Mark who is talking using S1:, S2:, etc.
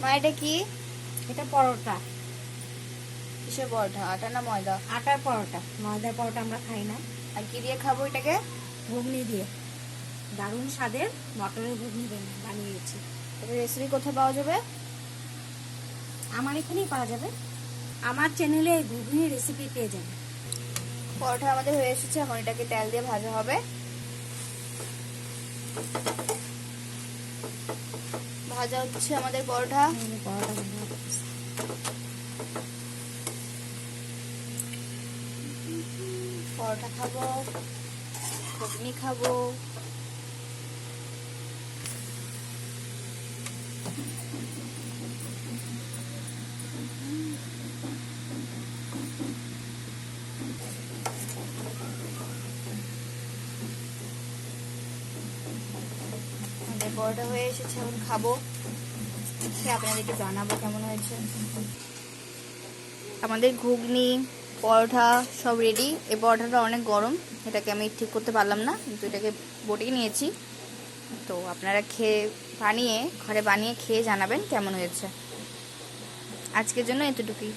S1: মা এটা কি?
S2: এটা পরোটা।
S1: কিসের পরোটা, আটা না ময়দা?
S2: আটার পরোটা, ময়দার পরোটা আমরা খাই না।
S1: আর কি দিয়ে খাবো এটাকে?
S2: ঘুগনি দিয়ে, দারুণ স্বাদের মটরের ঘুগনি বানিয়েছি।
S1: এটা রেসিপি কোথায় পাওয়া যাবে?
S2: আমার এখানেই পাওয়া যাবে, আমার চ্যানেলে এই ঘুগনির রেসিপি পেয়ে যাবে।
S1: পরোটা আমাদের হয়ে এসেছে, এখন এটাকে তেল দিয়ে ভাজা হবে। ভাজা হচ্ছে আমাদের পরোটা। পরোটা খাবো, ঘুগনি খাবো। আমাদের পরোটা হয়ে এসেছে, এখন খাবো, খেয়ে আপনাদেরকে জানাবো কেমন হয়েছে। আমাদের ঘুগনি পরোটা সব রেডি। এই পরোটাটা অনেক গরম, এটাকে আমি ঠিক করতে পারলাম না, কিন্তু এটাকে বটিয়ে নিয়েছি। তো আপনারা ঘরে বানিয়ে খেয়ে জানাবেন কেমন হয়েছে। আজকের জন্য এতটুকুই।